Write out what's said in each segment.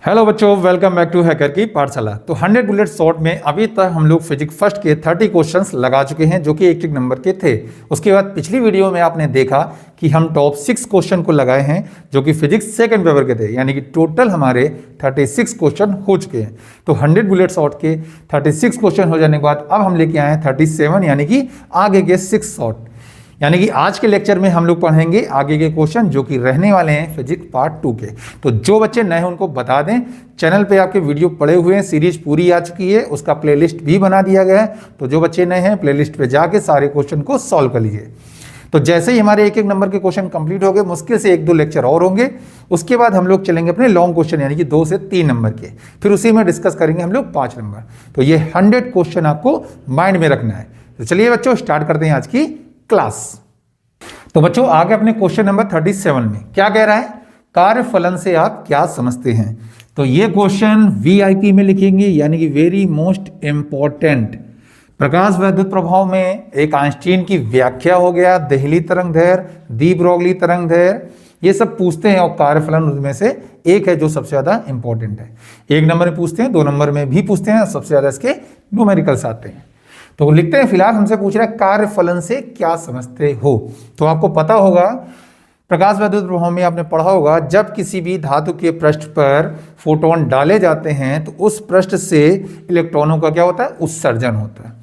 Hello बच्चों, welcome back to hacker की पाठशाला। तो 100 बुलेट शॉर्ट में अभी तक हम लोग फिजिक्स फर्स्ट के 30 क्वेश्चंस लगा चुके हैं जो कि एक एक नंबर के थे। उसके बाद पिछली वीडियो में आपने देखा कि हम टॉप 6 क्वेश्चन को लगाए हैं जो कि फिजिक्स सेकंड पेपर के थे, यानी कि टोटल हमारे 36 क्वेश्चन हो चुके हैं। तो 100 बुलेट शॉर्ट के 36 क्वेश्चन हो जाने के बाद अब हम लेके आए हैं 37, यानी कि आगे के 6 शॉर्ट। यानी कि आज के लेक्चर में हम लोग पढ़ेंगे आगे के क्वेश्चन जो कि रहने वाले हैं फिजिक्स पार्ट 2 के। तो जो बच्चे नए हैं उनको बता दें, चैनल पे आपके वीडियो पड़े हुए हैं, सीरीज पूरी आ चुकी है, उसका प्लेलिस्ट भी बना दिया गया है। तो जो बच्चे नए हैं प्लेलिस्ट पे जाके सारे क्वेश्चन को सॉल्व कर लीजिए। तो जैसे ही हमारे एक एक नंबर के क्वेश्चन कंप्लीट हो गए, मुश्किल से 1-2 लेक्चर और होंगे, उसके बाद हम लोग चलेंगे अपने लॉन्ग क्वेश्चन यानी कि 2 से 3 नंबर के, फिर उसी में डिस्कस करेंगे हम लोग 5 नंबर। तो ये 100 क्वेश्चन आपको माइंड में रखना है। तो चलिए बच्चों स्टार्ट करते हैं आज की क्लास। तो बच्चों आगे अपने क्वेश्चन नंबर 37 में क्या कह रहा है, कार्यफलन से आप क्या समझते हैं। तो ये क्वेश्चन वीआईपी में लिखेंगे, यानी कि वेरी मोस्ट इंपॉर्टेंट। प्रकाश वैद्युत प्रभाव में एक आइंस्टीन की व्याख्या हो गया, देहली तरंग दैर्घ्य, डी ब्रोगली तरंग दैर्घ्य, ये सब पूछते हैं और कार्यफलन उनमें से एक है जो सबसे ज्यादा इंपॉर्टेंट है। 1 नंबर में पूछते हैं, 2 नंबर में भी पूछते हैं, सबसे ज्यादा इसके न्यूमेरिकल्स आते हैं। तो लिखते हैं, फिलहाल हमसे पूछ रहा है कार्यफलन से क्या समझते हो। तो आपको पता होगा प्रकाश वैद्युत प्रभाव में आपने पढ़ा होगा, जब किसी भी धातु के पृष्ठ पर फोटोन डाले जाते हैं तो उस पृष्ठ से इलेक्ट्रॉनों का क्या होता है, उत्सर्जन होता है।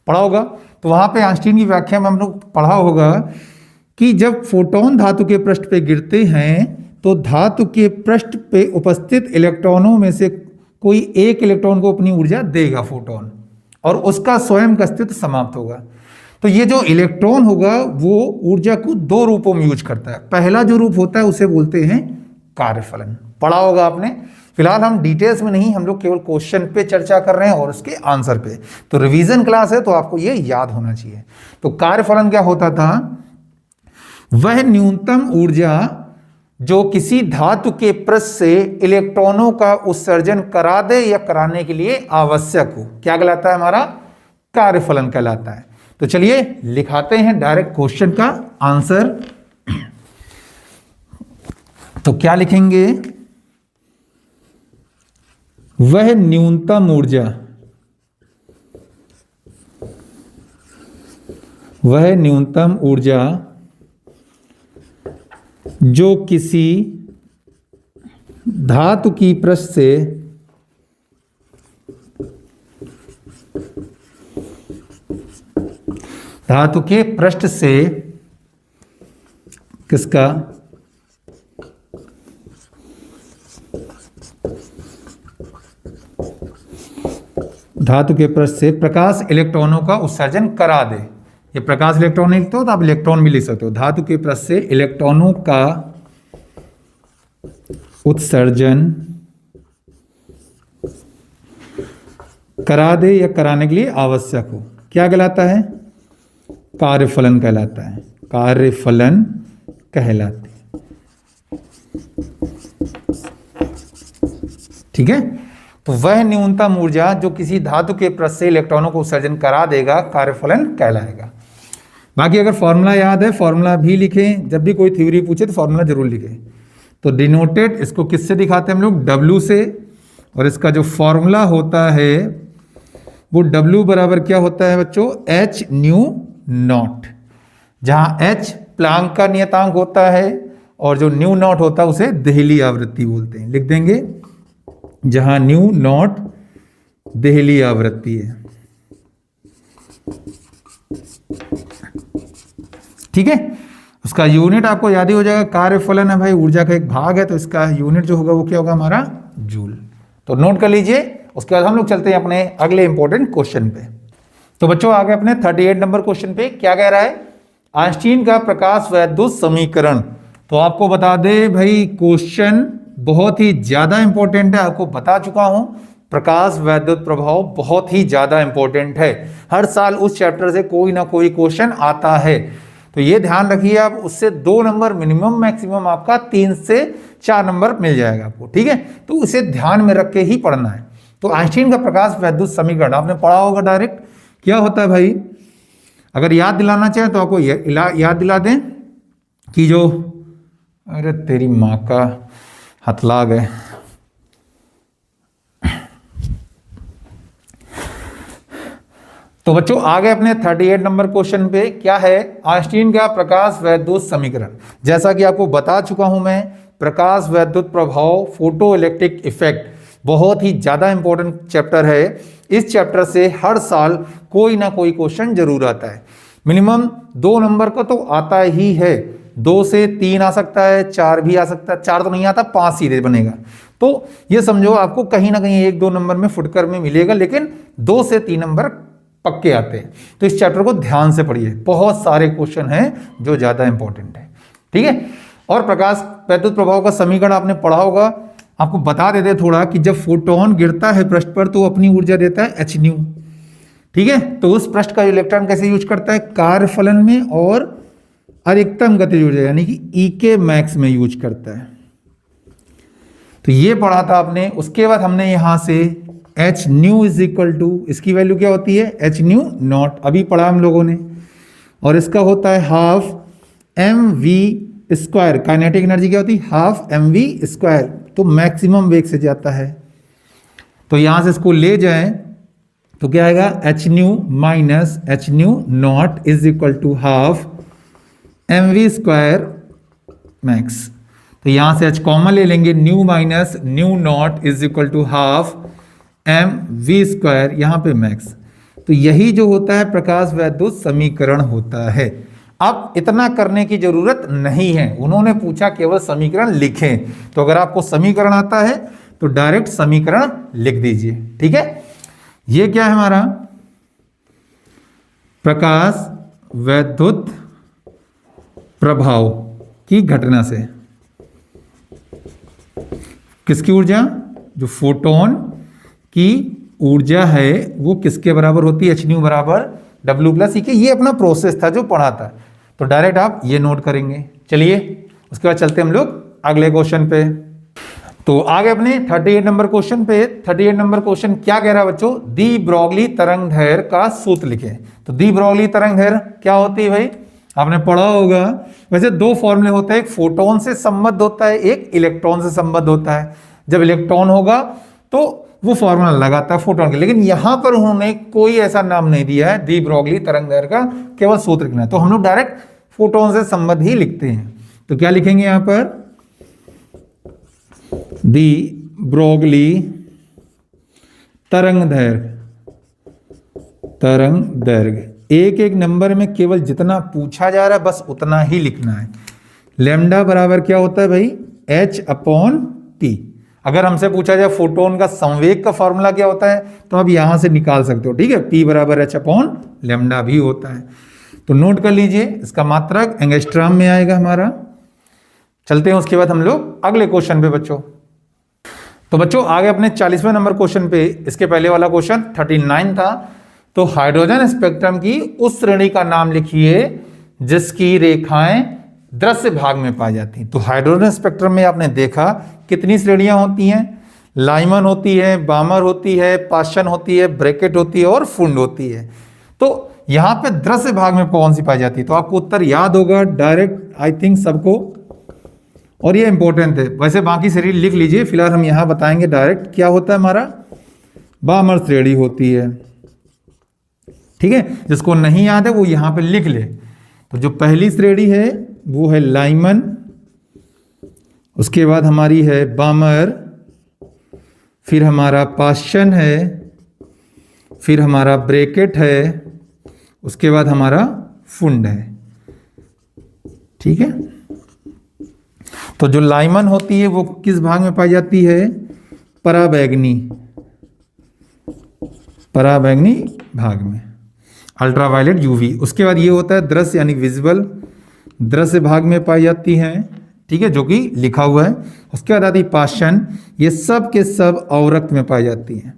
पढ़ा होगा। तो वहां पे आइंस्टीन की व्याख्या में हम लोग पढ़ा होगा कि जब फोटोन धातु के पृष्ठ पे गिरते हैं तो धातु के पृष्ठ पे उपस्थित इलेक्ट्रॉनों में से कोई एक इलेक्ट्रॉन को अपनी ऊर्जा देगा फोटोन, और उसका स्वयं का अस्तित्व समाप्त होगा। तो ये जो इलेक्ट्रॉन होगा वो ऊर्जा को 2 रूपों में यूज करता है। पहला जो रूप होता है उसे बोलते हैं कार्यफलन, पढ़ा होगा आपने। फिलहाल हम डिटेल्स में नहीं, हम लोग केवल क्वेश्चन पे चर्चा कर रहे हैं और उसके आंसर पे। तो रिवीजन क्लास है तो आपको ये याद होना चाहिए। तो कार्यफलन क्या होता था, वह न्यूनतम ऊर्जा जो किसी धातु के पृष्ठ से इलेक्ट्रॉनों का उत्सर्जन करा दे या कराने के लिए आवश्यक हो, क्या कहलाता है, हमारा कार्यफलन कहलाता है। तो चलिए लिखाते हैं डायरेक्ट क्वेश्चन का आंसर। तो क्या लिखेंगे, वह न्यूनतम ऊर्जा, वह न्यूनतम ऊर्जा जो किसी धातु की पृष्ठ से धातु के पृष्ठ से किसका, धातु के पृष्ठ से प्रकाश इलेक्ट्रॉनों का उत्सर्जन करा दे। ये प्रकाश इलेक्ट्रॉन लिखते हो तो आप इलेक्ट्रॉन भी लिख सकते हो। धातु के पृष्ठ से इलेक्ट्रॉनों का उत्सर्जन करा दे या कराने के लिए आवश्यक हो, क्या कहलाता है, कार्यफलन कहलाता है। कार्यफलन कहलाते हैं, ठीक है। तो वह न्यूनतम ऊर्जा जो किसी धातु के पृष्ठ से इलेक्ट्रॉनों को उत्सर्जन करा देगा कार्यफलन कहलाएगा। बाकी अगर फॉर्मूला याद है फॉर्मूला भी लिखें, जब भी कोई थ्योरी पूछे तो फॉर्मूला जरूर लिखें। तो डिनोटेड इसको किससे दिखाते हैं हम लोग, W से, और इसका जो फॉर्मूला होता है वो W बराबर क्या होता है बच्चों, h न्यू नॉट, जहां h प्लांक का नियतांक होता है और जो न्यू नॉट होता है उसे देहली आवृत्ति बोलते हैं। लिख देंगे, जहां न्यू नॉट देहली आवृत्ति है, ठीक है। उसका यूनिट आपको याद ही हो जाएगा, कार्यफलन है भाई, ऊर्जा का एक भाग है, तो इसका यूनिट जो होगा वो क्या होगा, हमारा जूल। तो नोट कर लीजिए। उसके बाद हम लोग चलते हैं अपने अगले इंपॉर्टेंट क्वेश्चन पे। तो बच्चों आगे अपने 38 नंबर क्वेश्चन पे क्या कह रहा है, आइंस्टीन का प्रकाश वैद्युत समीकरण। तो आपको बता दे भाई, क्वेश्चन बहुत ही ज्यादा इंपॉर्टेंट है, आपको बता चुका हूं। प्रकाश वैद्युत प्रभाव बहुत ही ज्यादा इंपॉर्टेंट है, हर साल उस चैप्टर से कोई ना कोई क्वेश्चन आता है। तो ये ध्यान रखिए आप, उससे 2 नंबर मिनिमम, मैक्सिमम आपका 3 से 4 नंबर मिल जाएगा आपको, ठीक है। तो उसे ध्यान में रख के ही पढ़ना है। तो आइंस्टीन का प्रकाश वैद्युत समीकरण आपने पढ़ा होगा डायरेक्ट, क्या होता है भाई। अगर याद दिलाना चाहें तो आपको याद दिला दें कि जो, अरे तेरी माँ का हथला गए, तो बच्चों आगे अपने 38 नंबर क्वेश्चन पे क्या है, आइंस्टीन का प्रकाश वैद्युत समीकरण। जैसा कि आपको बता चुका हूं मैं, प्रकाश वैद्युत प्रभाव, फोटो इलेक्ट्रिक इफेक्ट बहुत ही ज्यादा इंपॉर्टेंट चैप्टर है। इस चैप्टर से हर साल कोई ना कोई क्वेश्चन जरूर आता है। मिनिमम 2 नंबर का तो आता ही है, 2 से 3 आ सकता है, 4 भी आ सकता है, 4 तो नहीं आता, 5 सीधे बनेगा। तो ये समझो आपको कहीं ना कहीं 1-2 नंबर में फुटकर में मिलेगा, लेकिन 2 से 3 नंबर पक्के आते हैं। तो इस चैप्टर को ध्यान से पढ़िए, बहुत सारे क्वेश्चन हैं जो ज्यादा इंपॉर्टेंट है। ठीक है, और प्रकाश वैद्युत प्रभाव का समीकरण आपने पढ़ा होगा। आपको बता देते थोड़ा कि जब फोटोन गिरता है पृष्ठ पर तो अपनी ऊर्जा देता है h न्यू। ठीक है, तो उस पृष्ठ का इलेक्ट्रॉन कैसे यूज करता है, कार्य फलन में और अधिकतम गतिज ऊर्जा यानी कि E के मैक्स में यूज करता है। तो ये पढ़ा था आपने। उसके बाद हमने यहां से h nu is equal to, इसकी वैल्यू क्या होती है, h न्यू नॉट, अभी पढ़ा हम लोगों ने, और इसका होता है half mv square. Kinetic energy क्या होती है, हाफ mv स्क्वायर, तो मैक्सिमम वेग से जाता है। तो यहां से इसको ले जाएं तो क्या आएगा, h nu minus h nu naught is equal to half mv square max. तो यहां से h कॉमन ले लेंगे, nu minus nu naught is equal to half mv square, यहां पे मैक्स। तो यही जो होता है प्रकाश वैद्युत समीकरण होता है। अब इतना करने की जरूरत नहीं है, उन्होंने पूछा केवल समीकरण लिखें। तो अगर आपको समीकरण आता है तो डायरेक्ट समीकरण लिख दीजिए। ठीक है, ये क्या है हमारा, प्रकाश वैद्युत प्रभाव की घटना से किसकी ऊर्जा, जो फोटोन की ऊर्जा है वो किसके बराबर होती है, h न्यू बराबर W प्लस E के। ये अपना प्रोसेस था जो पढ़ा था, तो डायरेक्ट आप ये नोट करेंगे। चलिए उसके बाद चलते हम लोग अगले क्वेश्चन पे। तो आगे अपने 38 नंबर क्वेश्चन पे, 38 नंबर क्वेश्चन क्या कह रहा है बच्चों, दी ब्रोगली तरंगदैर्घ्य का सूत्र लिखें। तो दी ब्रोगली तरंगदैर्घ्य क्या होती है भाई, आपने पढ़ा होगा। वैसे 2 फॉर्मूले होते हैं, एक फोटोन से संबद्ध होता है, एक इलेक्ट्रॉन से संबद्ध होता है। जब इलेक्ट्रॉन होगा तो वो फॉर्मूला लगाता है फोटोन के, लेकिन यहां पर उन्होंने कोई ऐसा नाम नहीं दिया है दी ब्रोगली तरंगदैर्घ्य का, केवल सूत्र लिखना है। तो हम लोग डायरेक्ट फोटोन से संबद्ध ही लिखते हैं। तो क्या लिखेंगे यहां पर, दी ब्रोगली तरंगदैर्घ्य, एक एक नंबर में केवल जितना पूछा जा रहा है बस उतना ही लिखना है। लैम्डा बराबर क्या होता है भाई, h/t। अगर हमसे पूछा जाए फोटोन का संवेग का फॉर्मूला क्या होता है तो आप यहां से निकाल सकते हो। ठीक है, p बराबर h/λ भी होता है। तो नोट कर लीजिए, इसका मात्रक एंगस्ट्रॉम में आएगा हमारा। चलते हैं उसके बाद हम लोग अगले क्वेश्चन पे बच्चों। तो बच्चों आगे अपने 40वें नंबर क्वेश्चन पे, इसके पहले वाला क्वेश्चन 39 था। तो हाइड्रोजन स्पेक्ट्रम की उस श्रेणी का नाम लिखिए जिसकी रेखाएं दृश्य भाग में पाई जाती हैं। तो हाइड्रोजन स्पेक्ट्रम में आपने देखा कितनी श्रेणियां होती हैं, लाइमन होती है, बामर होती है, पाशन होती है, ब्रैकेट होती है और फुंड होती है। तो यहां पे दृश्य भाग में कौन सी पाई जाती है, तो आपको उत्तर याद होगा डायरेक्ट, आई थिंक सबको, और ये इंपॉर्टेंट है। वैसे बाकी श्रेणी लिख लीजिए, फिलहाल हम यहां बताएंगे डायरेक्ट क्या होता है हमारा, बामर श्रेणी होती है। ठीक है, जिसको नहीं याद है वो यहां पे लिख ले। तो जो पहली श्रेणी है वो है लाइमन, उसके बाद हमारी है बामर, फिर हमारा पाशन है, फिर हमारा ब्रैकेट है, उसके बाद हमारा फुंड है। ठीक है, तो जो लाइमन होती है वो किस भाग में पाई जाती है, पराबैंगनी भाग में, अल्ट्रावायलेट यूवी। उसके बाद ये होता है दृश्य यानी विजुअल, दृश्य भाग में पाई जाती हैं। ठीक है, जो कि लिखा हुआ है। उसके बाद आती पाशन, ये सब के सब अवरक्त में पाई जाती हैं।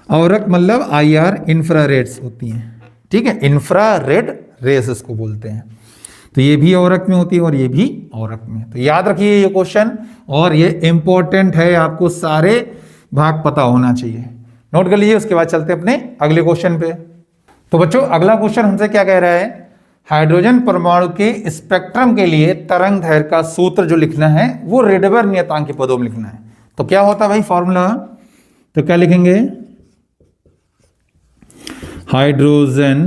अवरक्त मतलब IR इंफ्रारेड्स होती हैं। ठीक है, इंफ्रारेड रेस इसको बोलते हैं। तो ये भी अवरक्त में होती है और ये भी अवरक्त में। तो याद रखिए ये क्वेश्चन, और ये इंपॉर्टेंट है, आपको सारे भाग पता होना चाहिए। नोट कर लीजिए। उसके बाद चलते अपने अगले क्वेश्चन पे। तो बच्चों अगला क्वेश्चन हमसे क्या कह रहा है, हाइड्रोजन परमाणु के स्पेक्ट्रम के लिए तरंगदैर्घ्य का सूत्र जो लिखना है वो रेडबर नियतांक के पदों में लिखना है। तो क्या होता है भाई फॉर्मूला, तो क्या लिखेंगे, हाइड्रोजन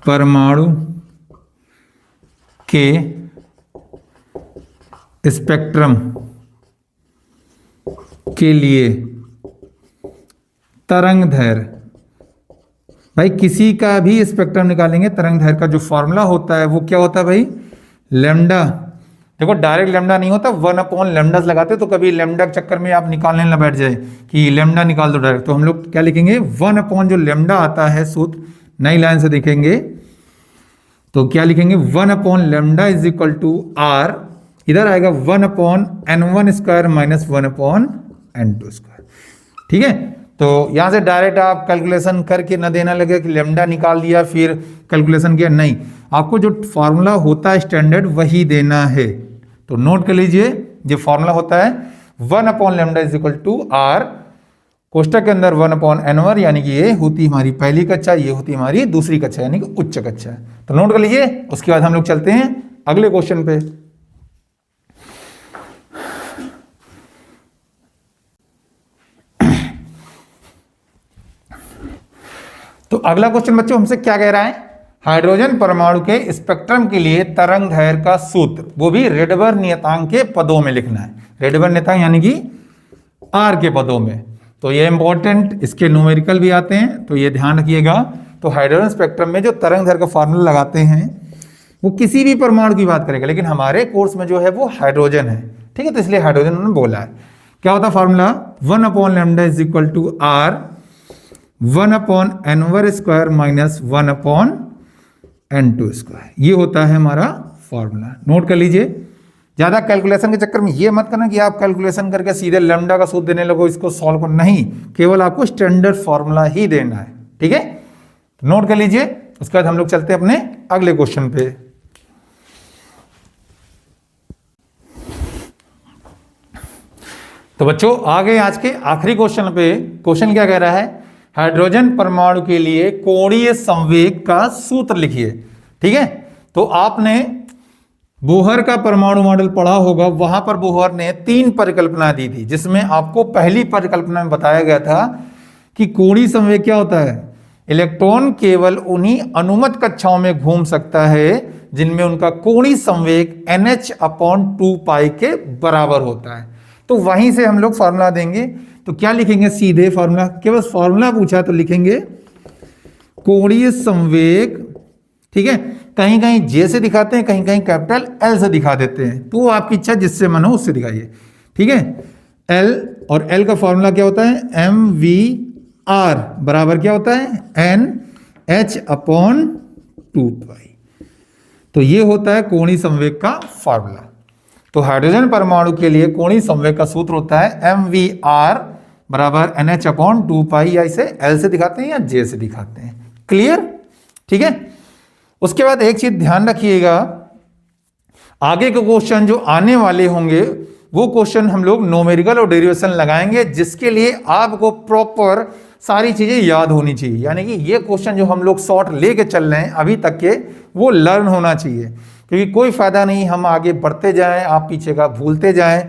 परमाणु के स्पेक्ट्रम के लिए तरंगदैर्घ्य, भाई किसी का भी स्पेक्ट्रम निकालेंगे तरंगदैर्घ्य का जो फॉर्मूला होता है वो क्या होता है भाई, लैम्डा। देखो डायरेक्ट लैम्डा नहीं होता, 1 लैम्डा लगाते तो कभी लैम्डा के चक्कर में आप निकालने ना बैठ जाए कि लैम्डा निकाल दो डायरेक्ट, तो हम लोग क्या लिखेंगे 1 जो लैम्डा आता है सूत्र नई लाइन से देखेंगे तो क्या लिखेंगे 1 lambda is equal to R, इधर आएगा 1/n1 square minus 1/n2 square. ठीक है, तो यहां से डायरेक्ट आप कैलकुलेशन करके न देना लगे कि लैम्डा निकाल दिया फिर कैलकुलेशन किया, नहीं, आपको जो फॉर्मूला होता है स्टैंडर्ड वही देना है। तो नोट कर लीजिए, ये फॉर्मूला होता है 1 lambda is equal to R, कोष्टक के अंदर 1/n1, यानी कि ये होती हमारी पहली कक्षा, ये होती हमारी दूसरी कक्षा यानी कि उच्च कक्षा। तो नोट कर लीजिए, उसके बाद हम लोग चलते हैं अगले क्वेश्चन पे। तो अगला क्वेश्चन बच्चों हमसे क्या कह रहा है, हाइड्रोजन परमाणु के स्पेक्ट्रम के लिए तरंगदैर्घ्य का सूत्र, वो भी रेडबर नियतांक के पदों में लिखना है। रेडबर नियतांक यानी कि आर के पदों में। तो ये इंपॉर्टेंट, इसके न्यूमेरिकल भी आते हैं तो ये ध्यान रखिएगा। तो हाइड्रोजन स्पेक्ट्रम में जो तरंगदैर्घ्य का फॉर्मूला लगाते हैं वो किसी भी परमाणु की बात करेगा, लेकिन हमारे कोर्स में जो है वो हाइड्रोजन है। ठीक है, तो इसलिए हाइड्रोजन उन्होंने बोला है। क्या होता है formula, 1 lambda is equal to R 1/n1 square minus 1/n2 square, ये होता है हमारा फॉर्मूला। नोट कर लीजिए, ज्यादा कैलकुलेशन के चक्कर में ये मत करना कि आप कैलकुलेशन करके सीधे लैम्डा का सूत्र देने लगो, इसको सॉल्व करना, नहीं, केवल आपको स्टैंडर्ड फॉर्मूला ही देना है। ठीक है, नोट कर लीजिए। उसके बाद हम लोग चलते हैं अपने अगले क्वेश्चन पे। तो बच्चों आगे आज के आखिरी क्वेश्चन पे, क्वेश्चन क्या कह रहा है, हाइड्रोजन परमाणु के लिए कोणीय संवेग का सूत्र लिखिए। ठीक है, तो आपने बोहर का परमाणु मॉडल पढ़ा होगा, वहां पर बोहर ने 3 परिकल्पना दी थी, जिसमें आपको पहली परिकल्पना में बताया गया था कि कोणीय संवेग क्या होता है, इलेक्ट्रॉन केवल उन्हीं अनुमत कक्षाओं में घूम सकता है जिनमें उनका कोणीय संवेग NH/2π के बराबर होता है। तो वहीं से हम लोग फॉर्मूला देंगे। तो क्या लिखेंगे, सीधे फॉर्मूला, केवल फॉर्मूला पूछा तो लिखेंगे कोणीय संवेग। ठीक है, कहीं कहीं जे से दिखाते हैं, कहीं कहीं कैपिटल एल से दिखा देते हैं, तो आपकी इच्छा जिससे मन हो उससे दिखाइए। ठीक है, एल, और एल का फॉर्मूला क्या होता है, mv/r बराबर क्या होता है, NH/2π। तो ये होता है कोणीय संवेग का फॉर्मूला। तो हाइड्रोजन परमाणु के लिए कोणीय संवेग का सूत्र होता है mv/r बराबर NH/2π, या इसे L से दिखाते हैं या J से दिखाते हैं। क्लियर? ठीक है, उसके बाद एक चीज ध्यान रखिएगा, आगे के क्वेश्चन जो आने वाले होंगे वो क्वेश्चन हम लोग न्यूमेरिकल और डेरिवेशन लगाएंगे, जिसके लिए आपको प्रॉपर सारी चीजें याद होनी चाहिए। यानी कि ये क्वेश्चन जो हम लोग शॉर्ट लेके चल रहे हैं अभी तक के, वो लर्न होना चाहिए, क्योंकि कोई फायदा नहीं हम आगे बढ़ते जाएं, आप पीछे का भूलते जाएं,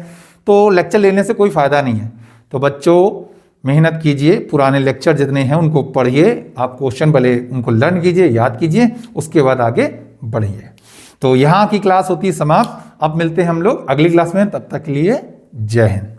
तो लेक्चर लेने से कोई फायदा नहीं है। तो बच्चों मेहनत कीजिए, पुराने लेक्चर जितने हैं उनको पढ़िए, आप क्वेश्चन भले उनको लर्न कीजिए, याद कीजिए, उसके बाद आगे बढ़िए। तो यहाँ की क्लास होती है समाप्त। अब मिलते हैं हम लोग अगली क्लास में, तब तक के लिए जय हिंद।